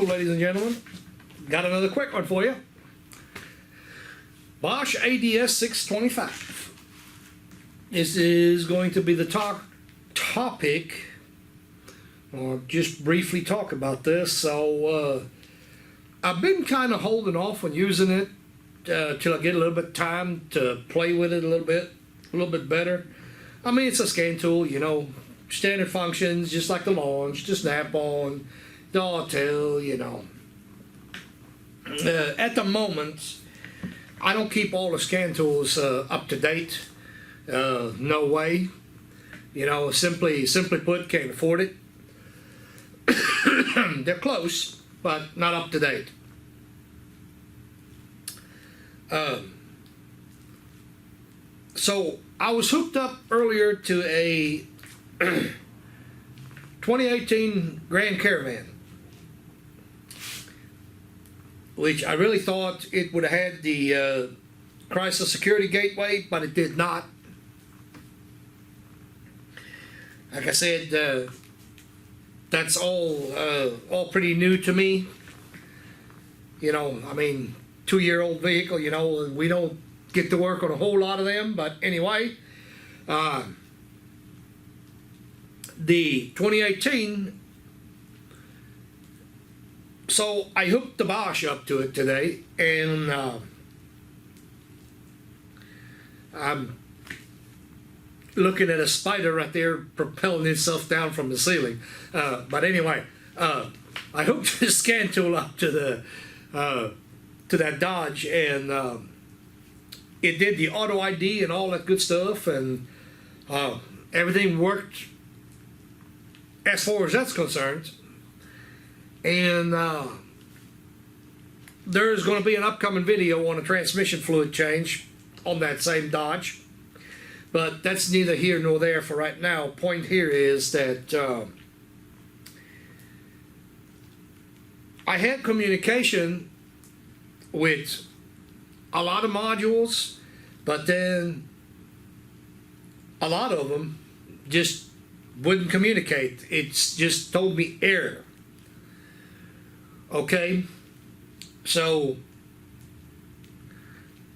ladies and gentlemen. Got another quick one for you. Bosch ADS 625. This is going to be the topic, or just briefly talk about this. So I've been kind of holding off on using it till I get a little bit of time to play with it a little bit better. I mean, it's a scan tool, you know, standard functions, just like the launch, the snap-on, the auto, you know. At the moment, I don't keep all the scan tools up to date. No way. You know, simply put, can't afford it. They're close, but not up to date. So I was hooked up earlier to a 2018 Grand Caravan, which I really thought it would have had the crisis security gateway, but it did not. Like I said, that's all pretty new to me. You know, I mean, 2-year-old vehicle, you know, we don't get to work on a whole lot of them, but anyway, the 2018, so I hooked the Bosch up to it today, and I'm looking at a spider right there propelling itself down from the ceiling. But anyway, I hooked the scan tool up to that Dodge, and it did the auto ID and all that good stuff, and everything worked as far as that's concerned. And there's going to be an upcoming video on a transmission fluid change on that same Dodge, but that's neither here nor there for right now. Point here is that I had communication with a lot of modules, but then a lot of them just wouldn't communicate. It's just told me error. Okay, so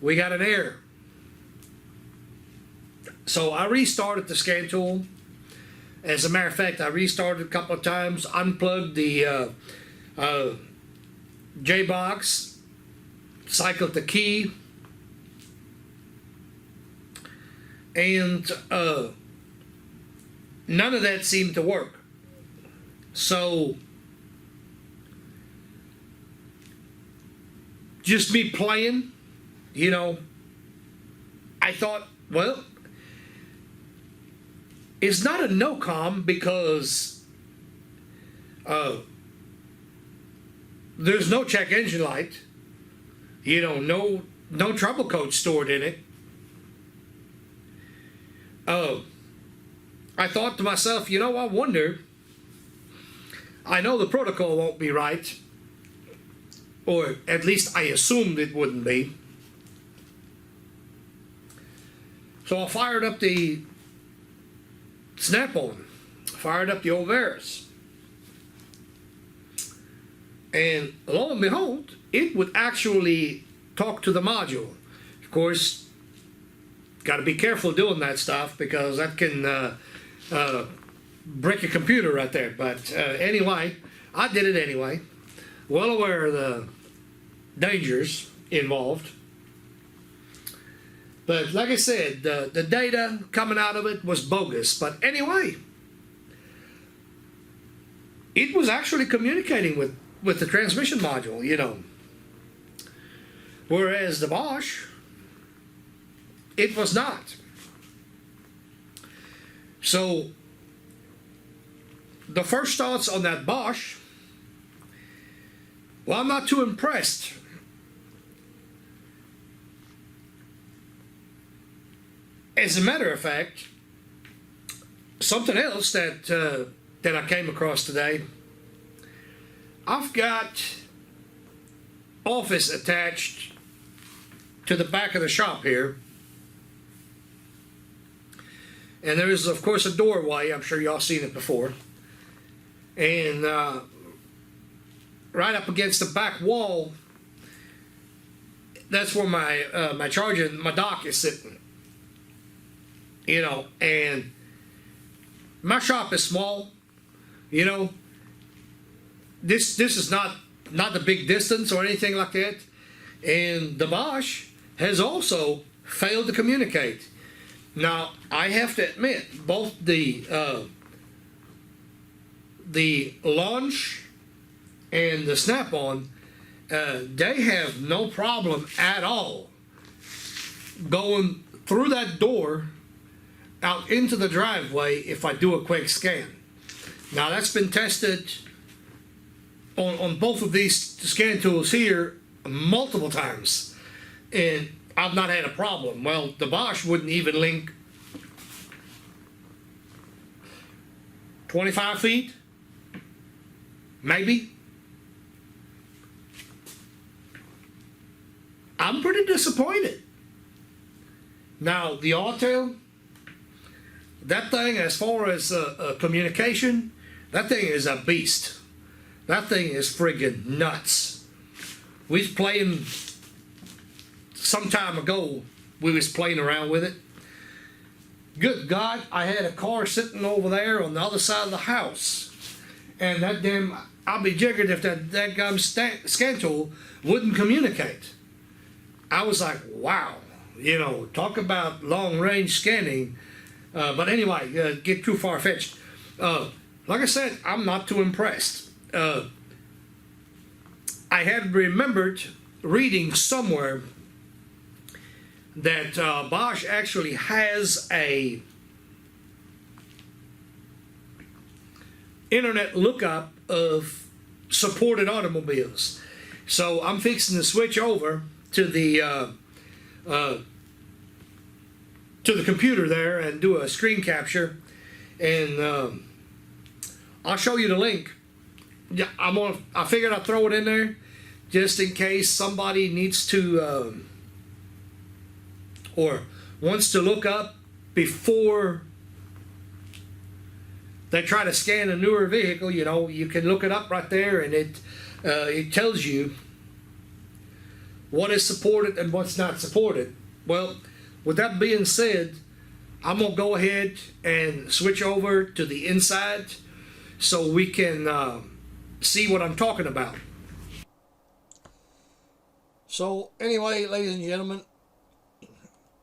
we got an error. So I restarted the scan tool. As a matter of fact, I restarted a couple of times, unplugged the J-box, cycled the key, and none of that seemed to work. So just me playing, you know, I thought, well, it's not a no-com because there's no check engine light, you know, no trouble code stored in it. I thought to myself, you know, I wonder, I know the protocol won't be right, or at least I assumed it wouldn't be. So I fired up the snap-on, fired up the old Veris, and lo and behold, it would actually talk to the module. Of course, got to be careful doing that stuff because that can break a computer right there. But anyway, I did it anyway, well aware of the dangers involved. But like I said, the data coming out of it was bogus. But anyway, it was actually communicating with the transmission module, you know. Whereas the Bosch, it was not. So the first thoughts on that Bosch, well, I'm not too impressed. As a matter of fact, something else that I came across today, I've got office attached to the back of the shop here, and there is, of course, a doorway. I'm sure y'all seen it before, and right up against the back wall. That's where my charger, my dock is sitting. You know, and my shop is small. You know, this is not the big distance or anything like that. And the Bosch has also failed to communicate. Now, I have to admit, both the launch and the snap-on, they have no problem at all going through that door out into the driveway if I do a quick scan. Now, that's been tested on both of these scan tools here multiple times, and I've not had a problem. Well, the Bosch wouldn't even link 25 feet, maybe. I'm pretty disappointed. Now, the Auto, that thing, as far as communication, that thing is a beast. That thing is friggin' nuts. We was playing some time ago. We was playing around with it. Good God, I had a car sitting over there on the other side of the house, and that damn, I'll be jiggered if that gum scan tool wouldn't communicate. I was like, wow, you know, talk about long range scanning. But anyway, get too far fetched. Like I said, I'm not too impressed. I had remembered reading somewhere that Bosch actually has a internet lookup of supported automobiles. So I'm fixing to switch over to the computer there and do a screen capture, and I'll show you the link. Yeah, I figured I'd throw it in there just in case somebody needs to or wants to look up before they try to scan a newer vehicle. You know, you can look it up right there, and it tells you what is supported and what's not supported. Well, with that being said, I'm gonna go ahead and switch over to the inside so we can see what I'm talking about. So anyway, ladies and gentlemen,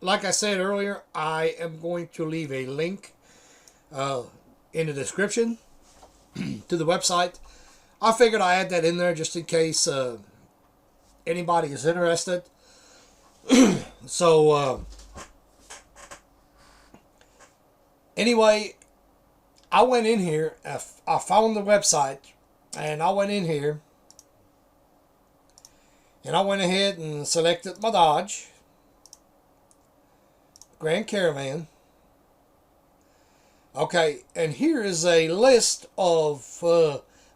like I said earlier, I am going to leave a link in the description to the website. I figured I add that in there just in case anybody is interested. So anyway, I went in here, I found the website, and I went in here, and I went ahead and selected my Dodge Grand Caravan. Okay, and here is a list of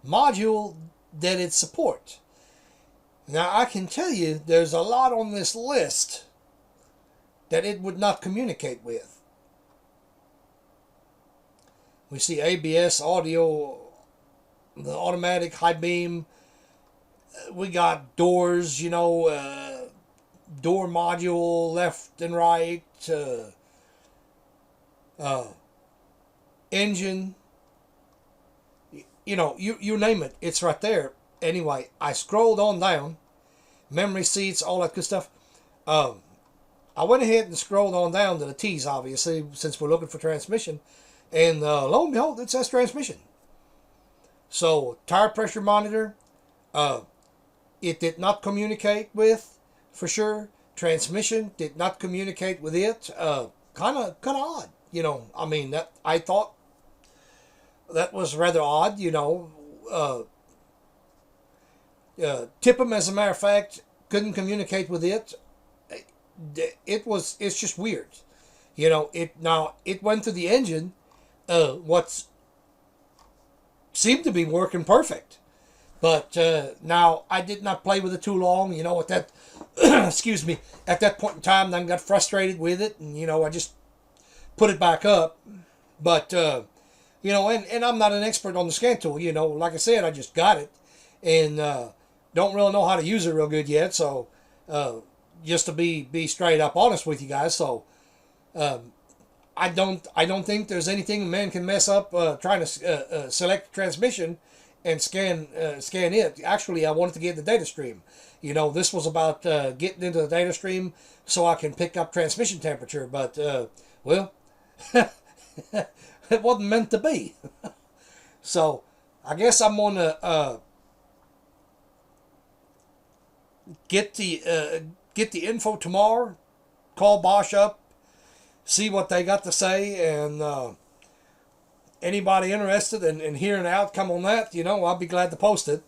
module that it supports. Now, I can tell you there's a lot on this list that it would not communicate with. We see ABS, audio, the automatic high beam. We got doors, you know, door module left and right, engine, you know, you name it, it's right there. Anyway, I scrolled on down, memory seats, all that good stuff. I went ahead and scrolled on down to the T's, obviously, since we're looking for transmission. And lo and behold, it says transmission. So, tire pressure monitor, it did not communicate with, for sure. Transmission did not communicate with it. Kind of odd, you know. I mean, that I thought that was rather odd, you know. Tipham, as a matter of fact, couldn't communicate with it. It's just weird, you know. It went to the engine. What's seemed to be working perfect, but now I did not play with it too long, you know. At that excuse me, at that point in time, then got frustrated with it, and you know, I just put it back up. But you know, and I'm not an expert on the scan tool, you know. Like I said, I just got it, and don't really know how to use it real good yet. So just to be straight up honest with you guys, so I don't think there's anything a man can mess up trying to select the transmission and scan it. Actually, I wanted to get the data stream. You know, this was about getting into the data stream so I can pick up transmission temperature. But well, it wasn't meant to be. So I guess I'm gonna get the info tomorrow. Call Bosch up, see what they got to say, and anybody interested in hearing the outcome on that, you know, I'll be glad to post it.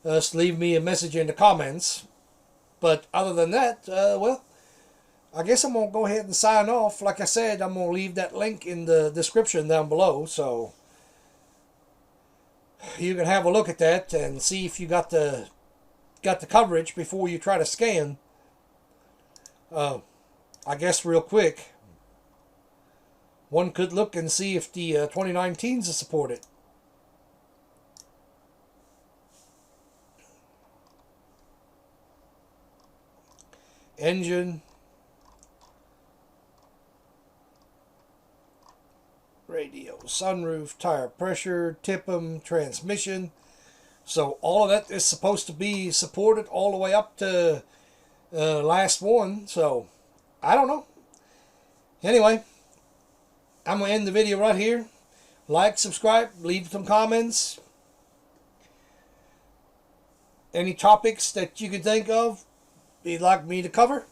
Just leave me a message in the comments. But other than that, well, I guess I'm going to go ahead and sign off. Like I said, I'm going to leave that link in the description down below, so you can have a look at that and see if you got the coverage before you try to scan. I guess real quick, one could look and see if the 2019s are supported. Engine, radio, sunroof, tire pressure, TIPM, transmission. So all of that is supposed to be supported all the way up to last one. So I don't know. Anyway, I'm going to end the video right here. Like, subscribe, leave some comments. Any topics that you could think of you'd like me to cover.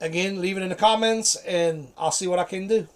Again, leave it in the comments and I'll see what I can do.